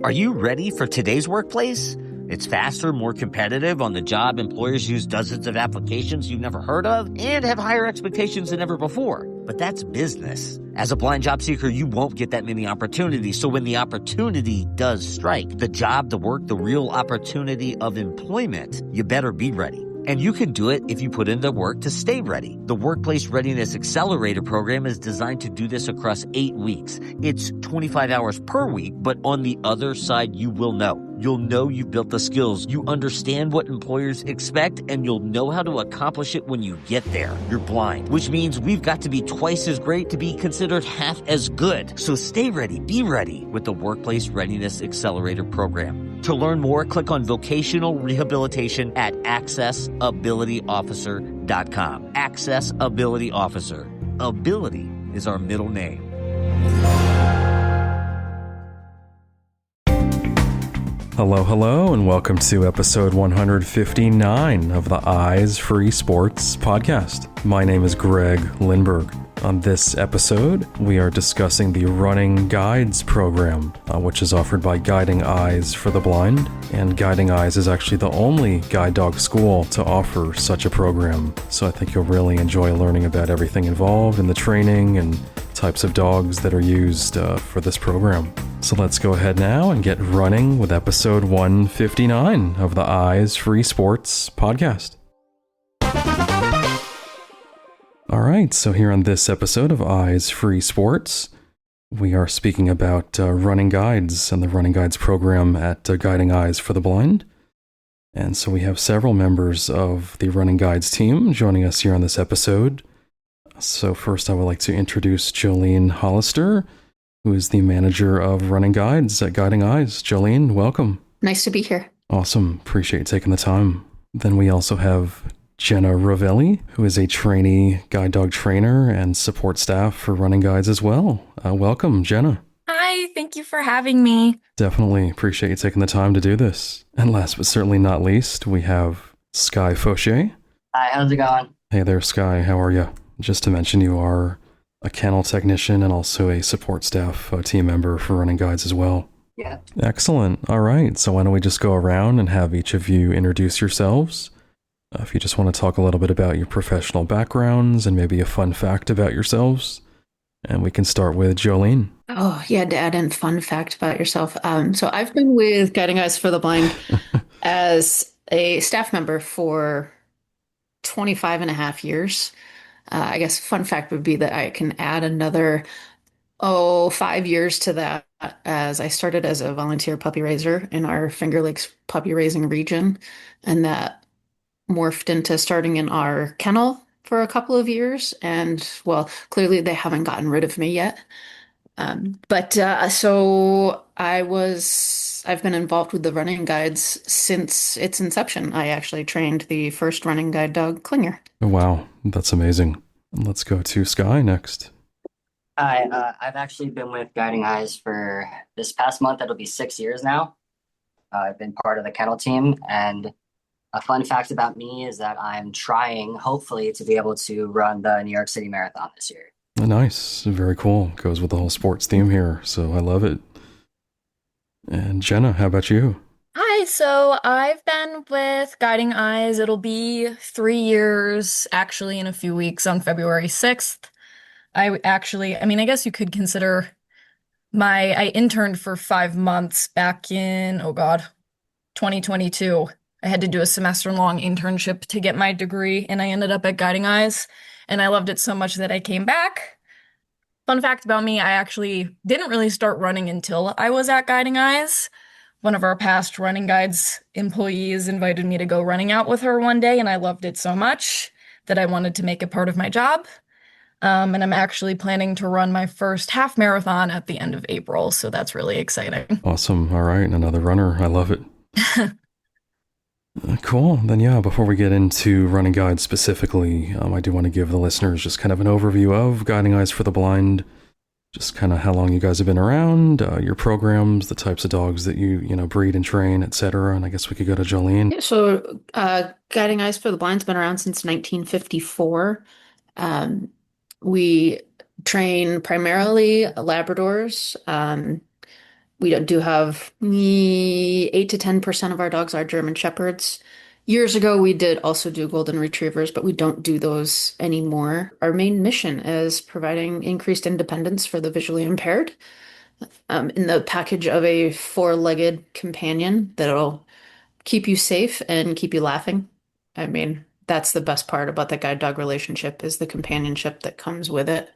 Are you ready for today's workplace? It's faster, more competitive. On the job, employers use dozens of applications you've never heard of and have higher expectations than ever before. But that's business. As a blind job seeker, you won't get that many opportunities. So when the opportunity does strike, the job, the work, the real opportunity of employment, you better be ready. And you can do it if you put in the work to stay ready. The Workplace Readiness Accelerator program is designed to do this across 8 weeks. It's 25 hours per week, but on the other side, you will know. You'll know you've built the skills. You understand what employers expect, and you'll know how to accomplish it when you get there. You're blind, which means we've got to be twice as great to be considered half as good. So stay ready, be ready with the Workplace Readiness Accelerator program. To learn more, click on vocational rehabilitation at accessabilityofficer.com. Access Ability Officer. Ability is our middle name. Hello, and welcome to episode 159 of the Eyes Free Sports podcast. My name is Greg Lindberg. On this episode, we are discussing the Running Guides program, which is offered by Guiding Eyes for the Blind. And Guiding Eyes is actually the only guide dog school to offer such a program. So I think you'll really enjoy learning about everything involved in the training and types of dogs that are used for this program. So let's go ahead now and get running with episode 159 of the Eyes Free Sports podcast. All right, so here on this episode of Eyes Free Sports, we are speaking about running guides and the running guides program at Guiding Eyes for the Blind. And so we have several members of the running guides team joining us here on this episode. So first I would like to introduce Jolene Hollister, who is the manager of running guides at Guiding Eyes. Jolene, welcome. Nice to be here. Awesome. Appreciate you taking the time. Then we also have Jenna Rovelli, who is a trainee guide dog trainer and support staff for running guides as well. Welcome, Jenna. Hi, thank you for having me. Definitely appreciate you taking the time to do this. And last but certainly not least, we have Sky Foshay. Hi, how's it going? Hey there, Sky. How are you? Just to mention, you are a kennel technician and also a support staff team member for running guides as well. Yeah. Excellent. All right. So why don't we just go around and have each of you introduce yourselves? If you just want to talk a little bit about your professional backgrounds and maybe a fun fact about yourselves. And we can start with Jolene. Oh, yeah, to add in fun fact about yourself. So I've been with Guiding Eyes for the Blind as a staff member for 25 and a half years. I guess fun fact would be that I can add another 5 years to that, as I started as a volunteer puppy raiser in our Finger Lakes puppy raising region, and that morphed into starting in our kennel for a couple of years. And well, clearly they haven't gotten rid of me yet. So I've been involved with the running guides since its inception. I actually trained the first running guide dog, Klinger. Oh, wow, that's amazing. Let's go to Sky next. Hi, I've actually been with Guiding Eyes for this past month. It'll be 6 years now. I've been part of the kennel team, and a fun fact about me is that I'm trying, hopefully, to be able to run the New York City Marathon this year. Nice. Very cool. Goes with the whole sports theme here, so I love it. And Jenna, how about you? Hi, so I've been with Guiding Eyes. It'll be 3 years, actually, in a few weeks on February 6th. I guess you could consider I interned for 5 months back in, 2022. I had to do a semester-long internship to get my degree, and I ended up at Guiding Eyes, and I loved it so much that I came back. Fun fact about me, I actually didn't really start running until I was at Guiding Eyes. One of our past running guides employees invited me to go running out with her one day, and I loved it so much that I wanted to make it part of my job. And I'm actually planning to run my first half marathon at the end of April, so that's really exciting. Awesome. All right, another runner. I love it. Cool. Then before we get into running guides specifically, I do want to give the listeners just kind of an overview of Guiding Eyes for the Blind, just kind of how long you guys have been around, your programs, the types of dogs that you breed and train, etc. And I guess we could go to Jolene. So Guiding Eyes for the Blind's been around since 1954. We train primarily Labradors, We do have 8 to 10% of our dogs are German Shepherds. Years ago, we did also do Golden Retrievers, but we don't do those anymore. Our main mission is providing increased independence for the visually impaired, in the package of a four-legged companion that'll keep you safe and keep you laughing. I mean, that's the best part about the guide dog relationship is the companionship that comes with it.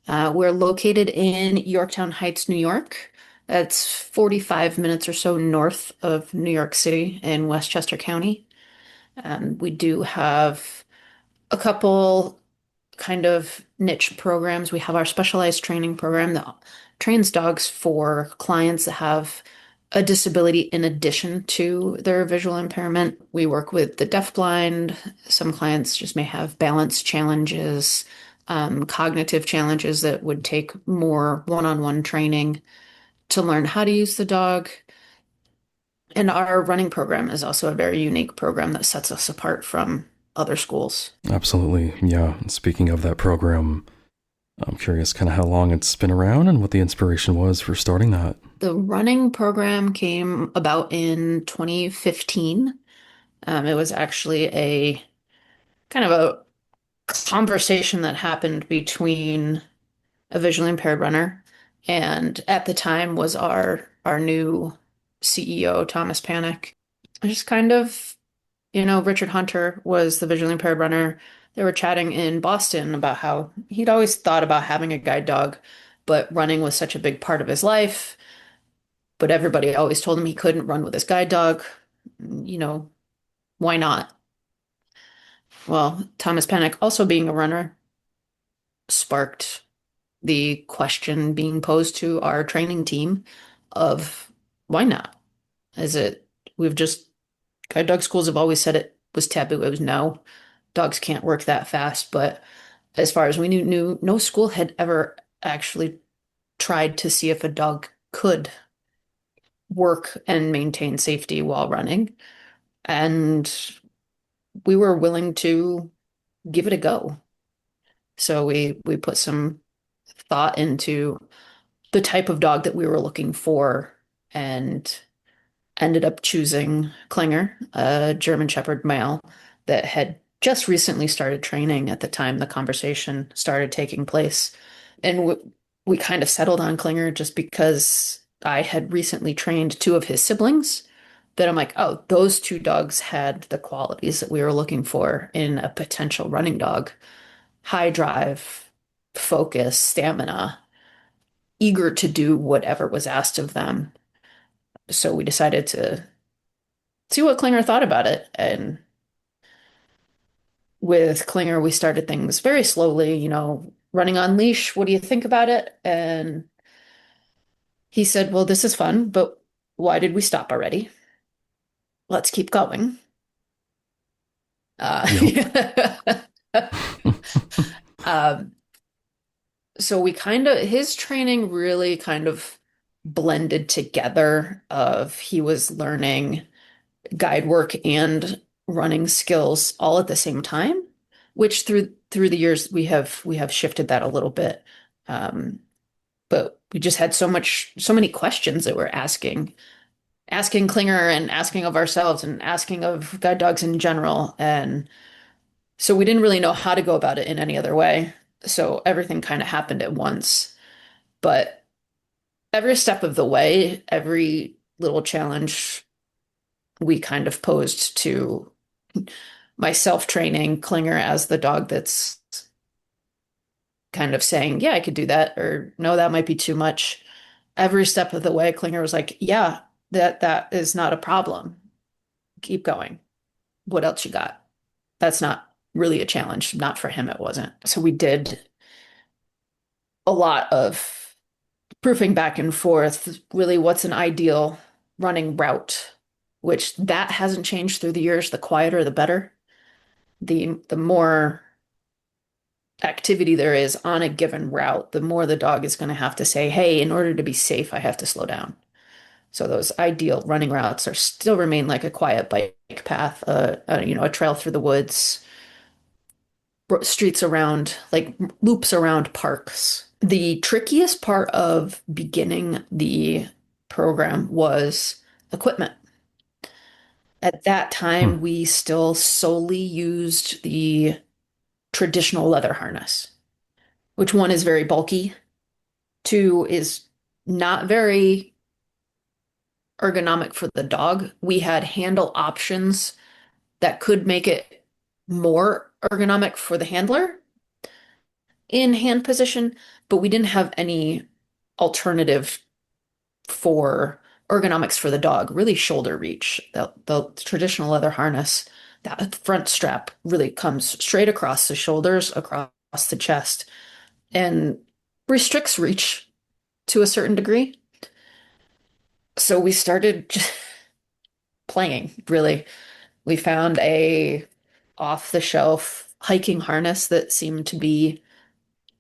We're located in Yorktown Heights, New York. That's 45 minutes or so north of New York City in Westchester County. We do have a couple kind of niche programs. We have our specialized training program that trains dogs for clients that have a disability in addition to their visual impairment. We work with the deafblind. Some clients just may have balance challenges, cognitive challenges that would take more one-on-one training to learn how to use the dog. And our running program is also a very unique program that sets us apart from other schools. Absolutely. Yeah. And speaking of that program, I'm curious kind of how long it's been around and what the inspiration was for starting that. The running program came about in 2015. It was actually a kind of a conversation that happened between a visually impaired runner and at the time was our new CEO, Thomas Panic. Just kind of, Richard Hunter was the visually impaired runner. They were chatting in Boston about how he'd always thought about having a guide dog, but running was such a big part of his life. But everybody always told him he couldn't run with his guide dog. You know, why not? Well, Thomas Panic, also being a runner, sparked the question being posed to our training team of why not? Is it, we've just, guide dog schools have always said it was taboo. It was no, dogs can't work that fast. But as far as we knew, no school had ever actually tried to see if a dog could work and maintain safety while running. And we were willing to give it a go. So we put some thought into the type of dog that we were looking for and ended up choosing Klinger, a German Shepherd male that had just recently started training at the time the conversation started taking place. And we kind of settled on Klinger just because I had recently trained two of his siblings that I'm like, oh, those two dogs had the qualities that we were looking for in a potential running dog. High drive, focus, stamina, eager to do whatever was asked of them. So we decided to see what Klinger thought about it. And with Klinger, we started things very slowly, running on leash. What do you think about it? And he said, well, this is fun, but why did we stop already? Let's keep going. Yep. Um, so his training really kind of blended together of he was learning guide work and running skills all at the same time, which through the years we have shifted that a little bit. But we just had so many questions that we're asking Klinger and asking of ourselves and asking of guide dogs in general. And so we didn't really know how to go about it in any other way. So everything kind of happened at once. But every step of the way, every little challenge we kind of posed to myself training Klinger as the dog that's kind of saying, yeah, I could do that, or no, that might be too much. Every step of the way, Klinger was like, yeah, that is not a problem. Keep going. What else you got? That's not really a challenge. Not for him, it wasn't. So we did a lot of proofing back and forth, really what's an ideal running route, which that hasn't changed through the years. The quieter, the better. The more activity there is on a given route, the more the dog is going to have to say, hey, in order to be safe, I have to slow down. So those ideal running routes are still remain like a quiet bike path, a trail through the woods, streets around, like loops around parks. The trickiest part of beginning the program was equipment. At that Hmm. time, we still solely used the traditional leather harness, which one is very bulky, two is not very ergonomic for the dog. We had handle options that could make it more ergonomic for the handler in hand position, but we didn't have any alternative for ergonomics for the dog, really shoulder reach. The traditional leather harness, that front strap really comes straight across the shoulders, across the chest, and restricts reach to a certain degree. So we started playing, really. We found a off-the-shelf hiking harness that seemed to be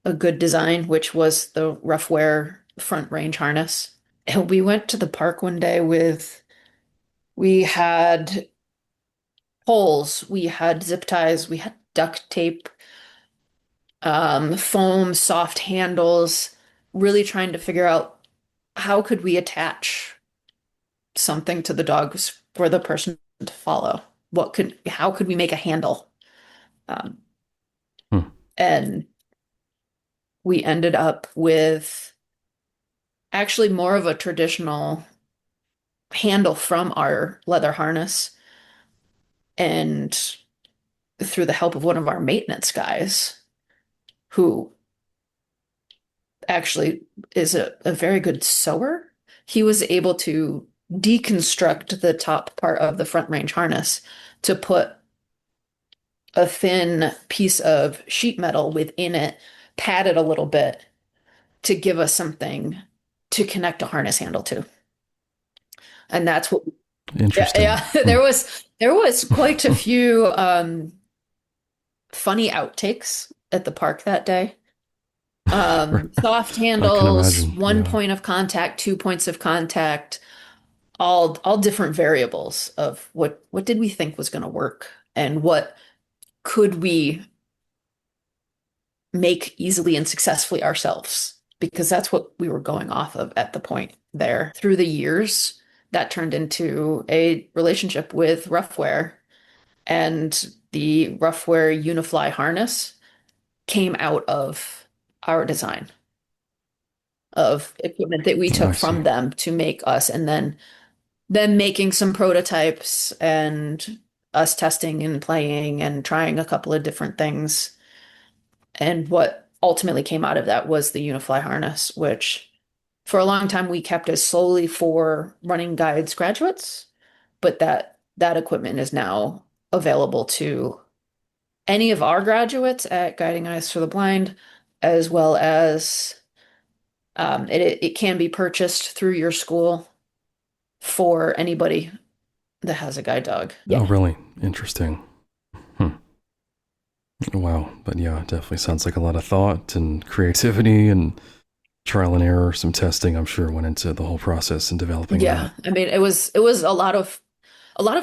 a good design, which was the Rough Wear front range harness. And we went to the park one day we had poles, we had zip ties, we had duct tape, foam, soft handles, really trying to figure out how could we attach something to the dogs for the person to follow. How could we make a handle? Um, Hmm. and we ended up with actually more of a traditional handle from our leather harness. And through the help of one of our maintenance guys, who actually is a very good sewer, he was able to deconstruct the top part of the front range harness to put a thin piece of sheet metal within it, pad it a little bit to give us something to connect a harness handle to. And that's what, yeah, Interesting. yeah, Hmm. there was quite a few funny outtakes at the park that day. Soft I can handles, imagine. one Yeah. point of contact, 2 points of contact, all different variables of what did we think was going to work and what could we make easily and successfully ourselves, because that's what we were going off of at the point there. Through the years, that turned into a relationship with Roughwear, and the Roughwear Unifly harness came out of our design of equipment that we I took see. from them to make us, and then them making some prototypes and us testing and playing and trying a couple of different things. And what ultimately came out of that was the Unifly harness, which for a long time we kept as solely for running guides graduates, but that equipment is now available to any of our graduates at Guiding Eyes for the Blind, as well as it can be purchased through your school for anybody that has a guide dog. Oh, Yeah. really? Interesting. Hmm. Wow. But yeah, it definitely sounds like a lot of thought and creativity and trial and error, some testing, I'm sure, went into the whole process in developing Yeah. that. I mean, it was a lot of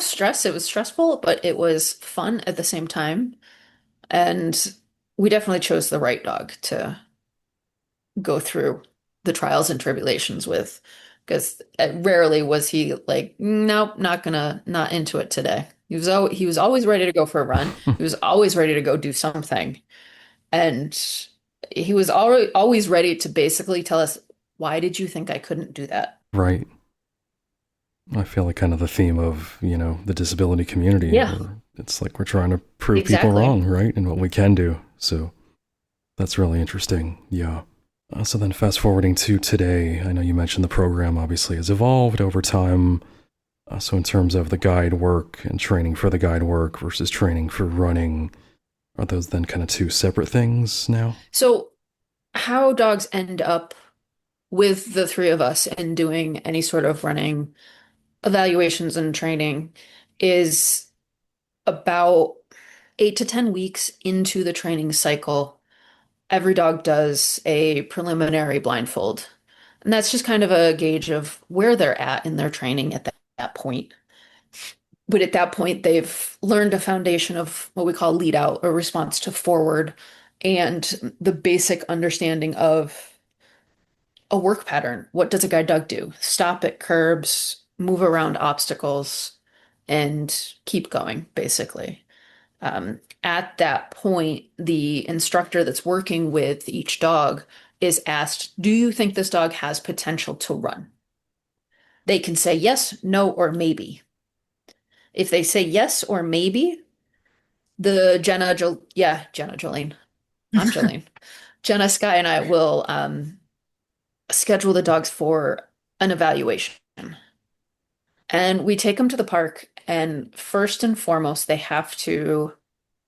stress. It was stressful, but it was fun at the same time. And we definitely chose the right dog to go through the trials and tribulations with, because rarely was he like, nope, not into it today. He was always ready to go for a run. He was always ready to go do something. And he was always ready to basically tell us, why did you think I couldn't do that? Right. I feel like kind of the theme of, the disability community, Yeah, where it's like we're trying to prove people exactly. wrong, right? And what we can do. So that's really interesting. Yeah. So then fast forwarding to today, I know you mentioned the program obviously has evolved over time. So in terms of the guide work and training for the guide work versus training for running, are those then kind of two separate things now? So how dogs end up with the three of us and doing any sort of running evaluations and training is about 8 to 10 weeks into the training cycle. Every dog does a preliminary blindfold. And that's just kind of a gauge of where they're at in their training at that point. But at that point, they've learned a foundation of what we call lead out or response to forward and the basic understanding of a work pattern. What does a guide dog do? Stop at curbs, move around obstacles, and keep going, basically. At that point, the instructor that's working with each dog is asked, do you think this dog has potential to run? They can say yes, no, or maybe. If they say yes or maybe, Jenna Jolene. I'm Jolene. Jenna, Sky, and I will schedule the dogs for an evaluation. And we take them to the park, and first and foremost, they have to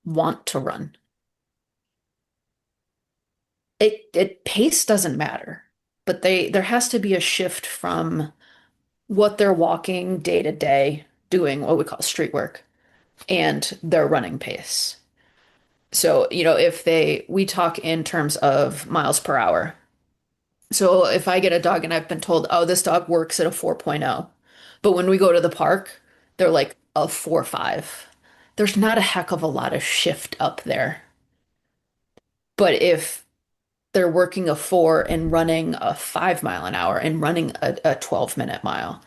want to run. It pace doesn't matter, but there has to be a shift from what they're walking day to day, doing what we call street work, and their running pace. So, if we talk in terms of miles per hour. So if I get a dog and I've been told, oh, this dog works at a 4.0, but when we go to the park, they're like a 4.5. There's not a heck of a lot of shift up there. But if they're working a 4 and running a 5 mile an hour and running a 12-minute mile,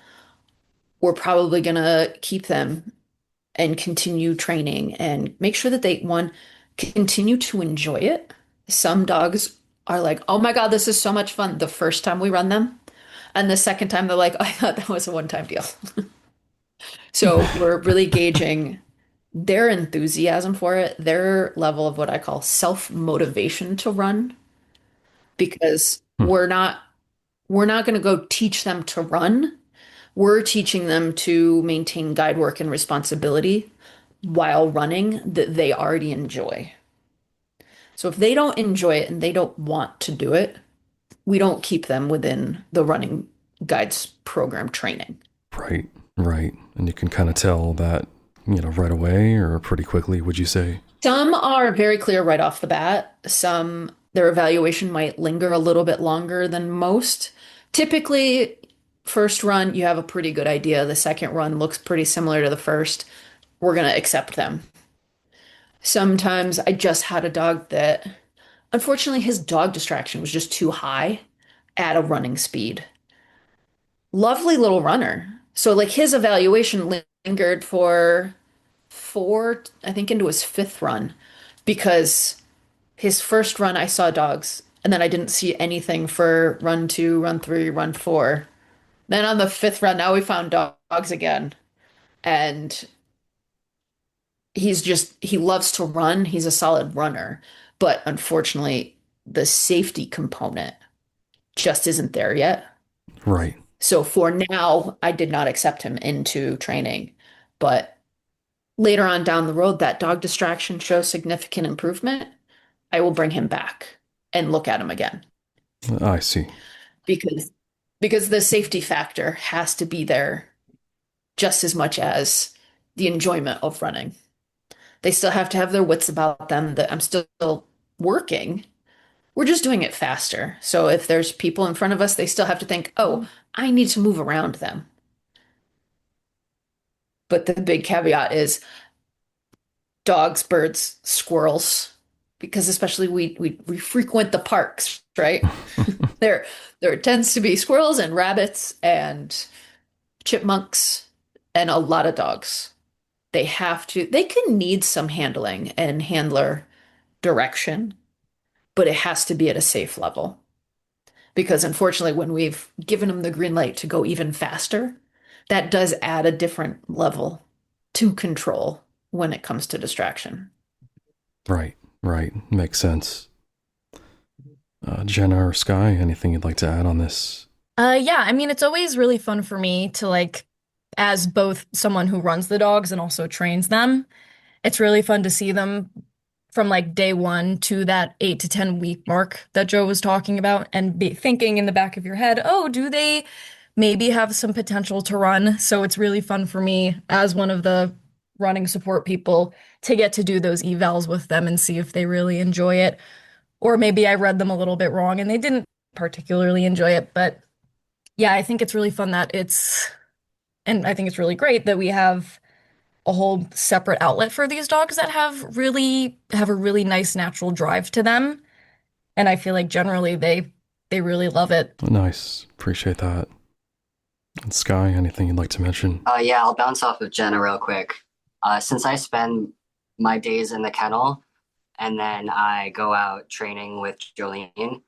we're probably going to keep them and continue training and make sure that they, one, continue to enjoy it. Some dogs are like, oh my God, this is so much fun the first time we run them. And the second time they're like, I thought that was a one-time deal. So we're really gauging their enthusiasm for it, their level of what I call self-motivation to run, because Hmm. we're not going to go teach them to run. We're teaching them to maintain guide work and responsibility while running that they already enjoy. So if they don't enjoy it and they don't want to do it, we don't keep them within the running guides program training. Right, right. And you can kind of tell that, right away or pretty quickly, would you say? Some are very clear right off the bat. Some, their evaluation might linger a little bit longer than most. Typically, first run, you have a pretty good idea. The second run looks pretty similar to the first. We're going to accept them. Sometimes I just had a dog that, unfortunately, his dog distraction was just too high at a running speed. Lovely little runner. So, like, his evaluation lingered for four, I think, into his fifth run because his first run I saw dogs, and then I didn't see anything for run two, run three, run four. Then on the fifth run, now we found dogs again. And he loves to run. He's a solid runner. But unfortunately, the safety component just isn't there yet. Right. So for now, I did not accept him into training. But later on down the road, that dog distraction shows significant improvement. I will bring him back and look at him again I see. because because the safety factor has to be there just as much as the enjoyment of running. They still have to have their wits about them that I'm still working. We're just doing it faster. So if there's people in front of us, they still have to think, oh, I need to move around them. But the big caveat is dogs, birds, squirrels, because especially we frequent the parks, right? There there tends to be squirrels and rabbits and chipmunks and a lot of dogs. They can need some handling and handler direction, but it has to be at a safe level. Because unfortunately, when we've given them the green light to go even faster, that does add a different level to control when it comes to distraction. Right, right. Makes sense. Jenna or Sky, anything you'd like to add on this? Yeah, I mean, it's always really fun for me to as both someone who runs the dogs and also trains them. It's really fun to see them from like day one to that 8 to 10 week mark that Joe was talking about and be thinking in the back of your head, oh, do they maybe have some potential to run? So it's really fun for me as one of the running support people to get to do those evals with them and see if they really enjoy it. Or maybe I read them a little bit wrong and they didn't particularly enjoy it. But yeah, I think it's really fun and I think it's really great that we have a whole separate outlet for these dogs that have a really nice natural drive to them. And I feel like generally they they really love it. Nice. Appreciate that. And Sky, anything you'd like to mention? Yeah, I'll bounce off of Jenna real quick. Since I spend my days in the kennel and then I go out training with Jolene,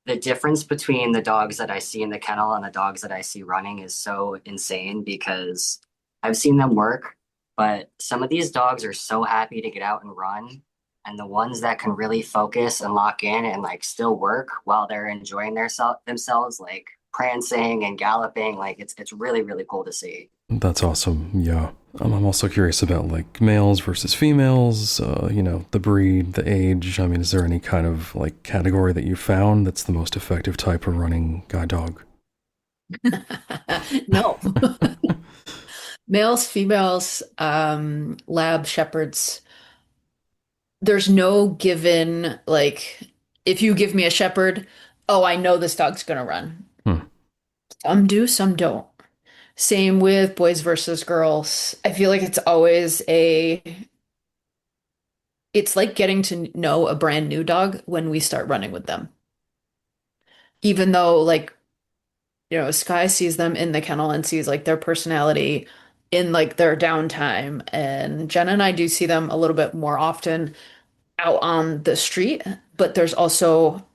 the difference between the dogs that I see in the kennel and the dogs that I see running is so insane because I've seen them work, but some of these dogs are so happy to get out and run. And the ones that can really focus and lock in and like still work while they're enjoying themselves, like prancing and galloping, like it's really, really cool to see. That's awesome. Yeah. I'm also curious about like males versus females, the breed, the age. I mean, is there any kind of like category that you found that's the most effective type of running guide dog? No. Males, females, lab shepherds. There's no given, like, if you give me a shepherd, oh, I know this dog's gonna run. Hmm. Some do, some don't. Same with boys versus girls. I feel like it's like getting to know a brand new dog when we start running with them. Even though, like, Sky sees them in the kennel and sees like their personality in like their downtime. And Jenna and I do see them a little bit more often out on the street, but there's also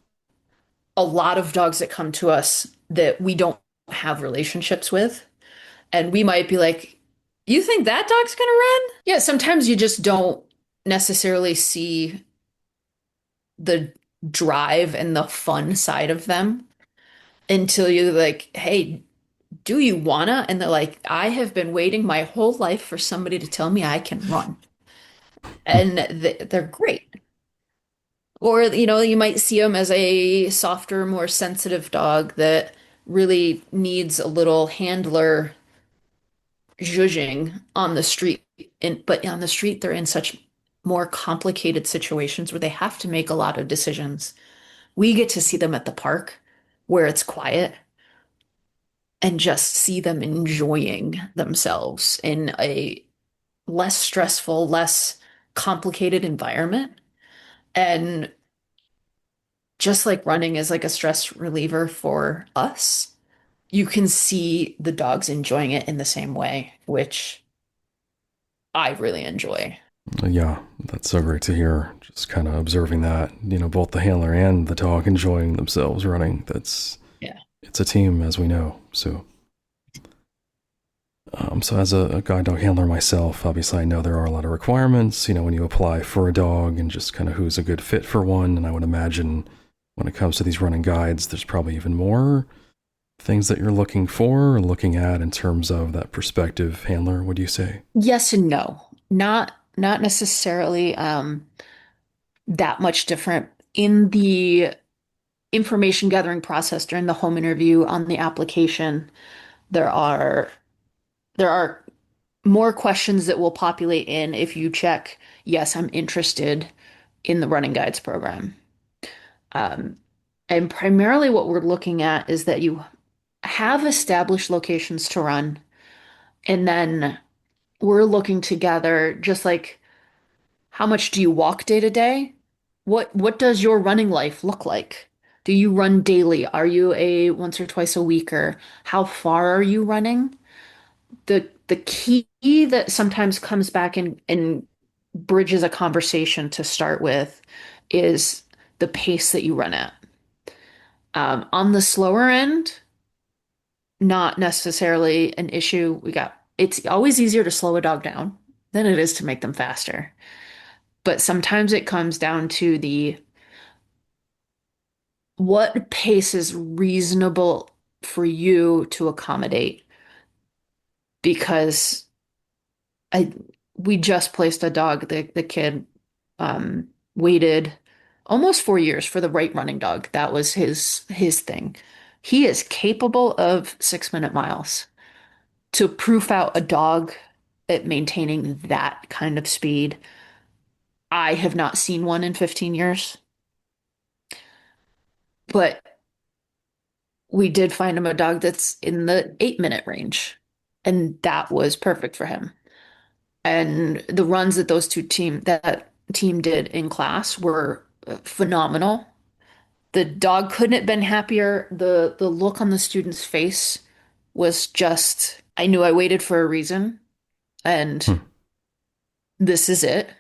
a lot of dogs that come to us that we don't have relationships with. And we might be like, you think that dog's gonna run? Yeah, sometimes you just don't necessarily see the drive and the fun side of them until you're like, hey, do you wanna? And they're like, I have been waiting my whole life for somebody to tell me I can run. And they're great. Or, you might see them as a softer, more sensitive dog that really needs a little handler zhuzhing on the street. But on the street, they're in such more complicated situations where they have to make a lot of decisions. We get to see them at the park where it's quiet and just see them enjoying themselves in a less stressful, less complicated environment. And just like running is like a stress reliever for us, you can see the dogs enjoying it in the same way, which I really enjoy. Yeah, that's so great to hear. Just kind of observing that, both the handler and the dog enjoying themselves running. Yeah. It's a team, as we know. So as a guide dog handler myself, obviously I know there are a lot of requirements, when you apply for a dog and just kind of who's a good fit for one. And I would imagine when it comes to these running guides, there's probably even more things that you're looking for or looking at in terms of that prospective handler, would you say? Yes and no. Not necessarily that much different in the information gathering process during the home interview on the application. There are there are more questions that will populate in if you check, yes, I'm interested in the running guides program. Um, and primarily what we're looking at is that you have established locations to run, and then we're looking to gather just like how much do you walk day to day? What does your running life look like? Do you run daily? Are you a once or twice a weeker? How far are you running? The key that sometimes comes back and bridges a conversation to start with is the pace that you run at. On the slower end, not necessarily an issue. It's always easier to slow a dog down than it is to make them faster. But sometimes it comes down to the what pace is reasonable for you to accommodate. Because I we just placed a dog. The kid waited almost 4 years for the right running dog. That was his thing. He is capable of 6-minute miles. To proof out a dog at maintaining that kind of speed, I have not seen one in 15 years. But we did find him a dog that's in the 8-minute range, and that was perfect for him. And the runs that that team did in class were phenomenal. The dog couldn't have been happier. The look on the student's face was just, I knew I waited for a reason, and Hmm. this is it.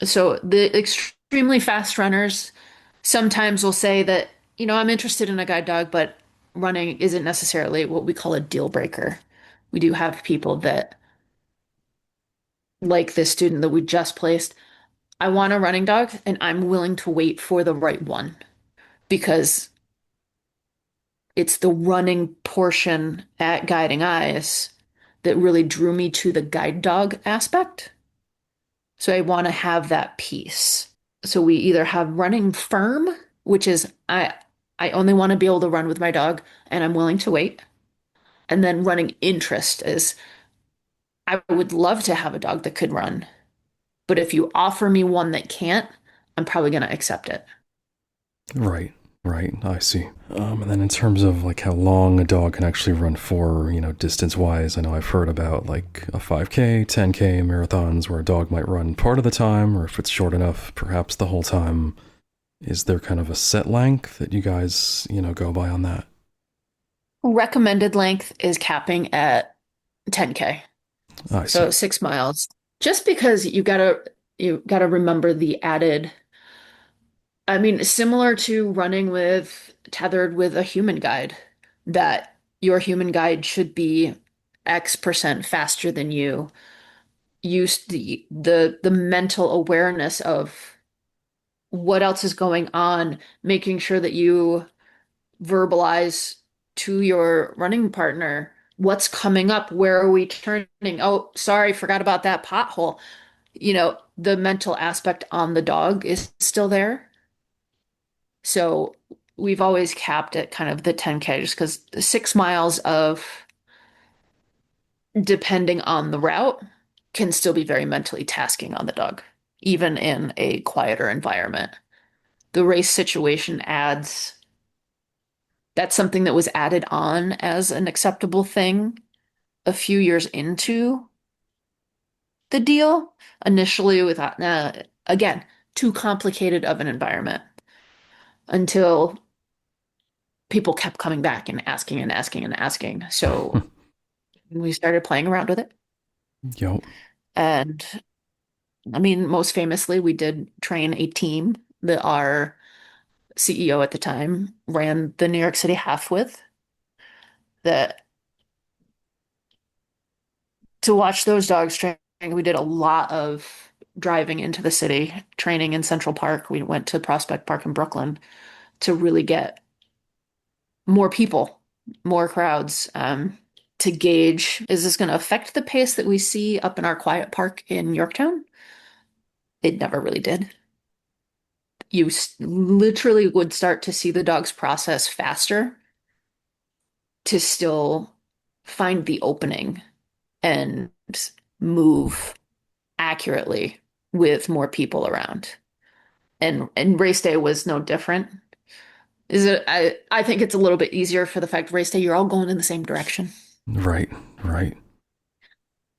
So the extremely fast runners sometimes will say that, I'm interested in a guide dog, but running isn't necessarily what we call a deal breaker. We do have people that, like this student that we just placed, I want a running dog and I'm willing to wait for the right one because it's the running portion at Guiding Eyes that really drew me to the guide dog aspect. So I want to have that piece. So we either have running firm, which is I only want to be able to run with my dog and I'm willing to wait. And then running interest is I would love to have a dog that could run, but if you offer me one that can't, I'm probably going to accept it. Right, right. I see. And then in terms of like how long a dog can actually run for, distance wise, I know I've heard about like a 5K, 10K marathons where a dog might run part of the time, or if it's short enough, perhaps the whole time. Is there kind of a set length that you guys, go by on that? Recommended length is capping at 10K. I see. So 6 miles. Just because you gotta remember the added, I mean, similar to running with tethered with a human guide, that your human guide should be X% faster than you. Use the mental awareness of what else is going on, making sure that you verbalize to your running partner what's coming up, where are we turning? Oh, sorry, forgot about that pothole. The mental aspect on the dog is still there. So we've always capped at kind of the 10K just because 6 miles of depending on the route can still be very mentally tasking on the dog, even in a quieter environment. The race situation adds, that's something that was added on as an acceptable thing a few years into the deal. Initially, we thought, nah, again, too complicated of an environment until people kept coming back and asking and asking and asking. So we started playing around with it. Yo. And I mean, most famously, we did train a team that our CEO at the time ran the New York City Half with. That to watch those dogs train, we did a lot of driving into the city, training in Central Park. We went to Prospect Park in Brooklyn to really get more people, more crowds, to gauge, is this going to affect the pace that we see up in our quiet park in Yorktown? It never really did. You literally would start to see the dogs process faster to still find the opening and move accurately with more people around. And race day was no different. Is it I think it's a little bit easier for the fact race day you're all going in the same direction. Right, right.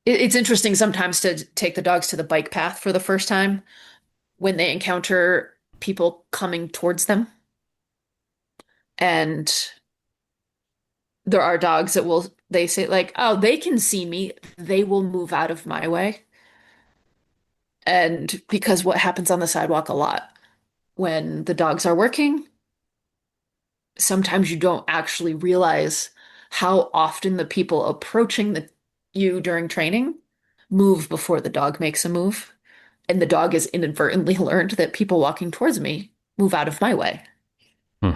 It's interesting sometimes to take the dogs to the bike path for the first time when they encounter people coming towards them. And there are dogs that they say like, oh, they can see me, they will move out of my way. And because what happens on the sidewalk a lot when the dogs are working, sometimes you don't actually realize how often the people approaching you during training move before the dog makes a move. And the dog has inadvertently learned that people walking towards me move out of my way. Hmm.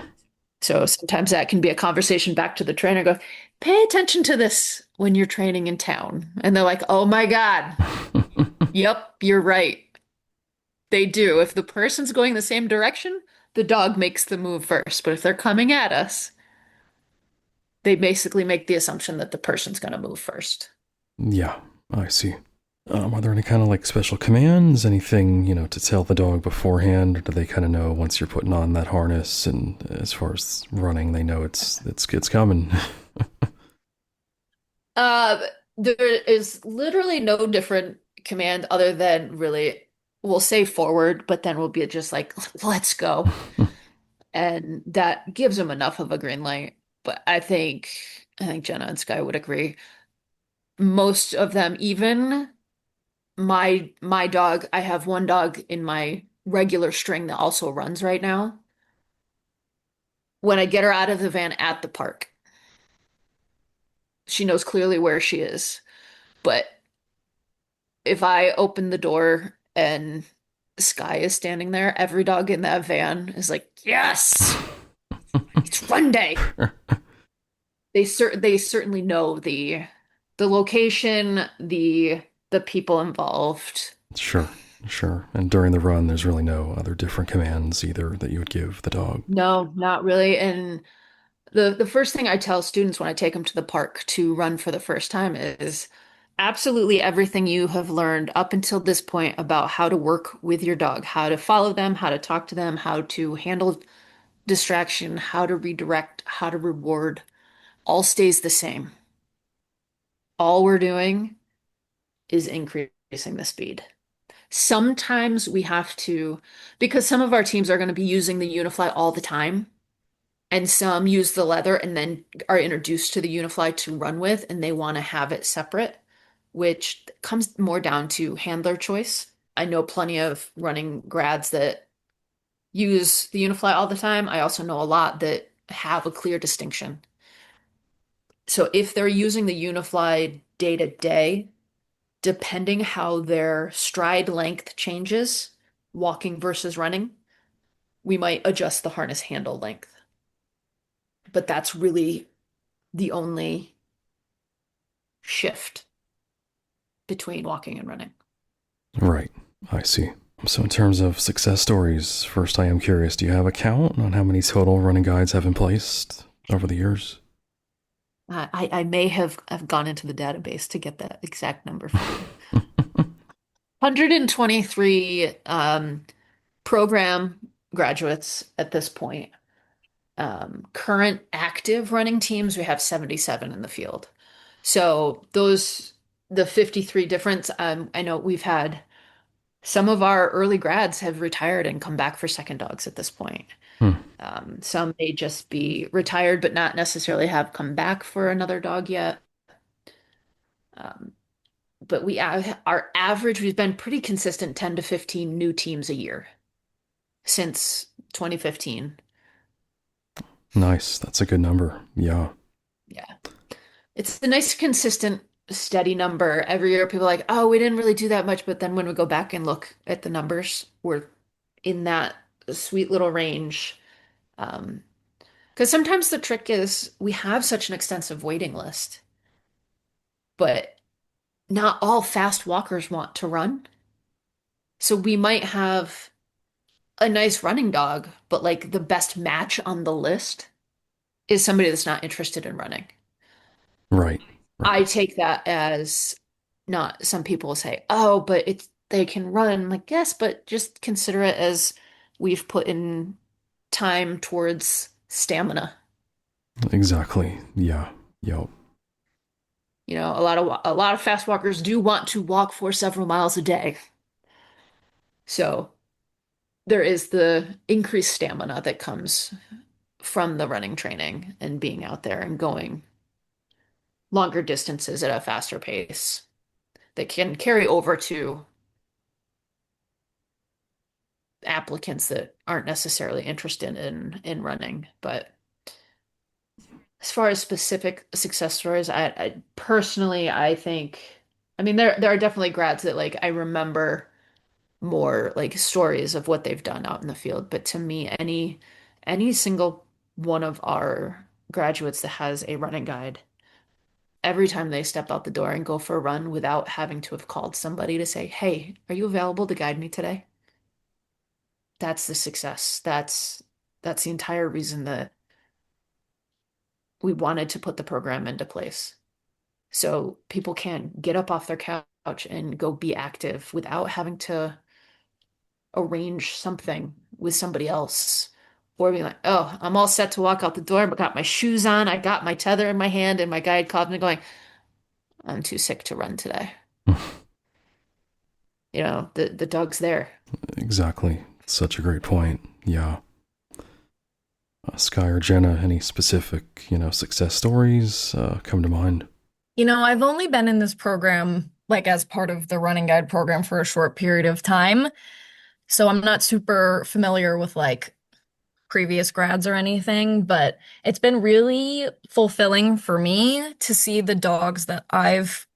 So sometimes that can be a conversation back to the trainer, go, pay attention to this when you're training in town. And they're like, oh my God, yep, you're right. They do. If the person's going the same direction, the dog makes the move first. But if they're coming at us, they basically make the assumption that the person's going to move first. Yeah, I see. Are there any kind of like special commands, anything, to tell the dog beforehand? Or do they kind of know once you're putting on that harness and as far as running, they know it's coming? There is literally no different command other than really we'll say forward, but then we'll be just like, let's go. and that gives them enough of a green light. But I think Jenna and Sky would agree. Most of them, even my dog, I have one dog in my regular string that also runs right now. When I get her out of the van at the park, she knows clearly where she is. But if I open the door and Sky is standing there, every dog in that van is like, yes, it's run day. They certainly know the location, the people involved. Sure, sure. And during the run, there's really no other different commands either that you would give the dog. No, not really. And the first thing I tell students when I take them to the park to run for the first time is absolutely everything you have learned up until this point about how to work with your dog, how to follow them, how to talk to them, how to handle distraction, how to redirect, how to reward, all stays the same. All we're doing is increasing the speed. Sometimes we have to, because some of our teams are going to be using the Unifly all the time, and some use the leather and then are introduced to the Unifly to run with, and they want to have it separate, which comes more down to handler choice. I know plenty of running grads that use the Unifly all the time. I also know a lot that have a clear distinction. So if they're using the Unifly day to day, depending how their stride length changes, walking versus running, we might adjust the harness handle length. But that's really the only shift between walking and running. Right. I see. So in terms of success stories, first I am curious, do you have a count on how many total running guides have been placed over the years? I may have gone into the database to get that exact number for you. 123 program graduates at this point. Current active running teams, we have 77 in the field. So the 53 difference, I know we've had some of our early grads have retired and come back for second dogs at this point. Hmm. Some may just be retired, but not necessarily have come back for another dog yet. Um, but our average, we've been pretty consistent 10 to 15 new teams a year since 2015. Nice. That's a good number. Yeah. Yeah. It's a nice, consistent, steady number. Every year, people are like, oh, we didn't really do that much. But then when we go back and look at the numbers, we're in that sweet little range. Because sometimes the trick is we have such an extensive waiting list, but not all fast walkers want to run. So we might have a nice running dog, but like the best match on the list is somebody that's not interested in running. Right. I Right. take that as not some people say, oh, but they can run. I'm like, yes, but just consider it as we've put in time towards stamina. Exactly. Yeah. Yep. A lot of fast walkers do want to walk for several miles a day. So there is the increased stamina that comes from the running training and being out there and going longer distances at a faster pace that can carry over to applicants that aren't necessarily interested in running. But as far as specific success stories, I personally I think I mean there are definitely grads that like I remember more like stories of what they've done out in the field. But to me, any single one of our graduates that has a running guide, every time they step out the door and go for a run without having to have called somebody to say, "Hey, are you available to guide me today?" That's the success. That's the entire reason that we wanted to put the program into place. So people can get up off their couch and go be active without having to arrange something with somebody else or be like, oh, I'm all set to walk out the door, but got my shoes on, I got my tether in my hand, and my guide called me going, I'm too sick to run today. The dog's there. Exactly. Such a great point. Yeah. Sky or Jenna, any specific, success stories come to mind? I've only been in this program, like as part of the running guide program for a short period of time. So I'm not super familiar with like previous grads or anything, but it's been really fulfilling for me to see the dogs that I've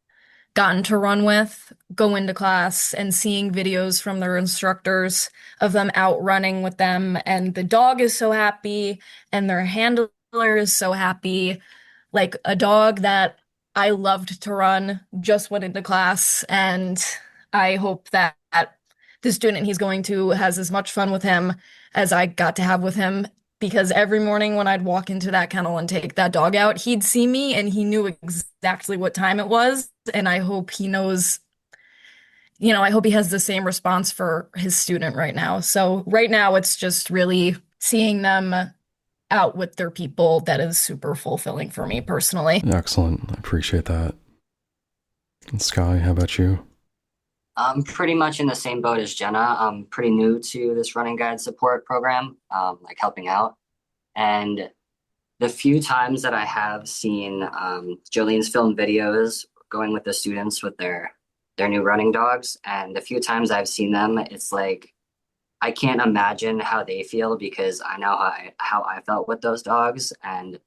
gotten to run with go into class and seeing videos from their instructors of them out running with them. And the dog is so happy and their handler is so happy. Like a dog that I loved to run just went into class, and I hope that the student he's going to has as much fun with him as I got to have with him. Because every morning when I'd walk into that kennel and take that dog out, he'd see me and he knew exactly what time it was. And I hope he knows, I hope he has the same response for his student right now. So right now it's just really seeing them out with their people that is super fulfilling for me personally. Excellent. I appreciate that. And Sky, how about you? I'm pretty much in the same boat as Jenna. I'm pretty new to this running guide support program, like helping out. And the few times that I have seen Jolene's film videos going with the students with their new running dogs, and the few times I've seen them, it's like I can't imagine how they feel because I know how I felt with those dogs, and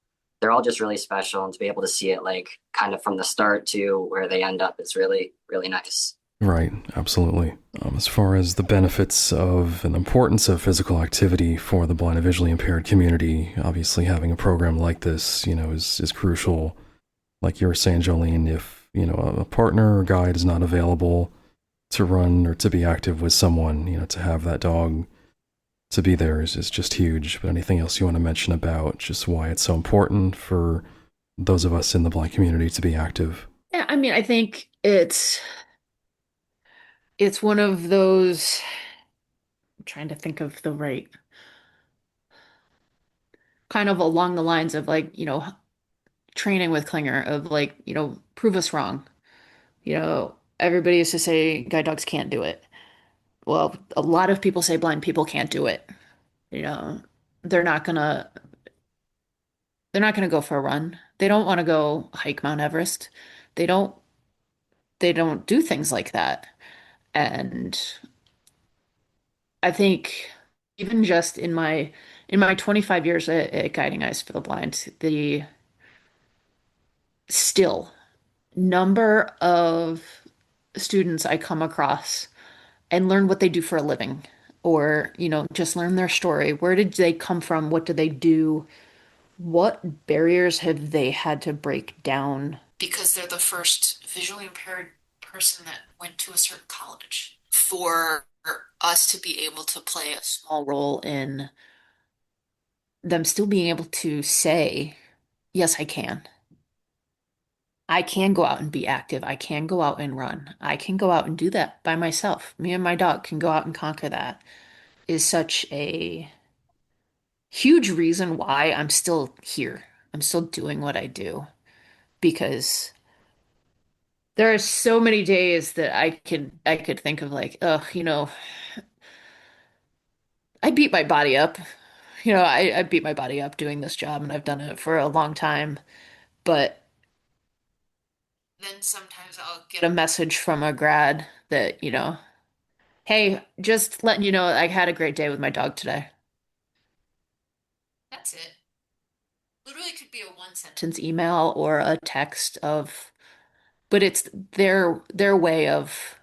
they're all just really special. And to be able to see it like kind of from the start to where they end up, it's really, really nice. Right, absolutely. As far as the benefits of and importance of physical activity for the blind and visually impaired community, obviously having a program like this, is crucial. Like you were saying, Jolene, if, a partner or guide is not available to run or to be active with someone, to have that dog to be there is just huge. But anything else you want to mention about just why it's so important for those of us in the blind community to be active? Yeah, I mean, I think it's one of those, I'm trying to think of the right kind of along the lines of like, training with Klinger of like, prove us wrong. Everybody used to say guide dogs can't do it. Well, a lot of people say blind people can't do it. You know, they're not gonna they're not gonna go for a run. They don't want to go hike Mount Everest. They don't they don't do things like that. And I think even just in my 25 years at Guiding Eyes for the Blind, the still number of students I come across and learn what they do for a living, or, just learn their story. Where did they come from? What do they do? What barriers have they had to break down? Because they're the first visually impaired person that went to a certain college. For us to be able to play a small role in them still being able to say, yes, I can. I can go out and be active. I can go out and run. I can go out and do that by myself. Me and my dog can go out and conquer that is such a huge reason why I'm still here. I'm still doing what I do because there are so many days that I could think of like, oh, I beat my body up. I beat my body up doing this job and I've done it for a long time. But then sometimes I'll get a message from a grad that, hey, just letting you know I had a great day with my dog today. That's it. Literally could be a one sentence email or a text of, but it's their way of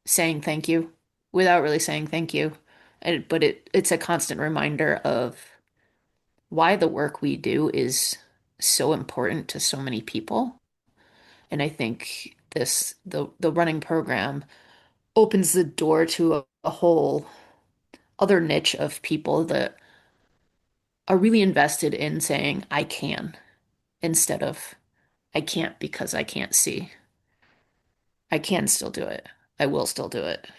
saying thank you without really saying thank you. But it's a constant reminder of why the work we do is so important to so many people. And I think the running program opens the door to a whole other niche of people that are really invested in saying I can instead of I can't because I can't see. I can still do it. I will still do it.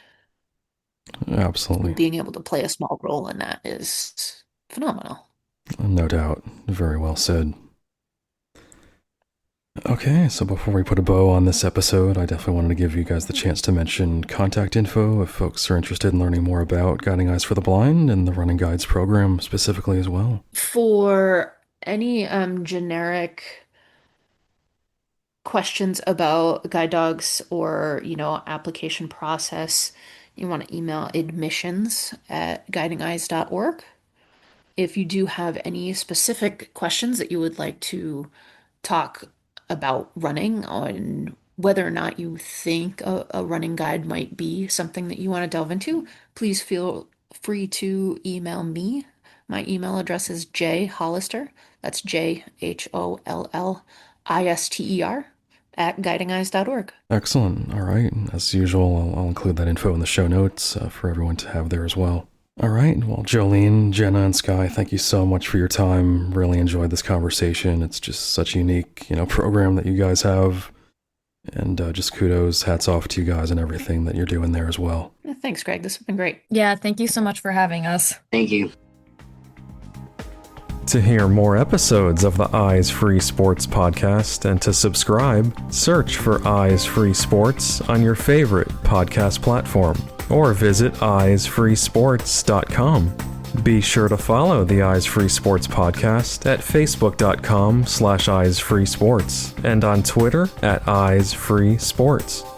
Absolutely. And being able to play a small role in that is phenomenal. No doubt. Very well said. Okay, so before we put a bow on this episode, I definitely wanted to give you guys the chance to mention contact info if folks are interested in learning more about Guiding Eyes for the Blind and the Running Guides program specifically as well. For any generic questions about guide dogs or, application process, you want to email admissions@guidingeyes.org. If you do have any specific questions that you would like to talk about running, on whether or not you think a running guide might be something that you want to delve into, please feel free to email me. My email address is jhollister, that's JHOLLISTER, @guidingeyes.org. Excellent. All right. As usual, I'll include that info in the show notes for everyone to have there as well. All right. Well, Jolene, Jenna, and Sky, thank you so much for your time. Really enjoyed this conversation. It's just such a unique, program that you guys have. And just kudos, hats off to you guys and everything that you're doing there as well. Thanks, Greg. This has been great. Yeah, thank you so much for having us. Thank you. To hear more episodes of the Eyes Free Sports podcast and to subscribe, search for Eyes Free Sports on your favorite podcast platform or visit eyesfreesports.com. Be sure to follow the Eyes Free Sports podcast at facebook.com/eyesfreesports and on Twitter @eyesfreesports.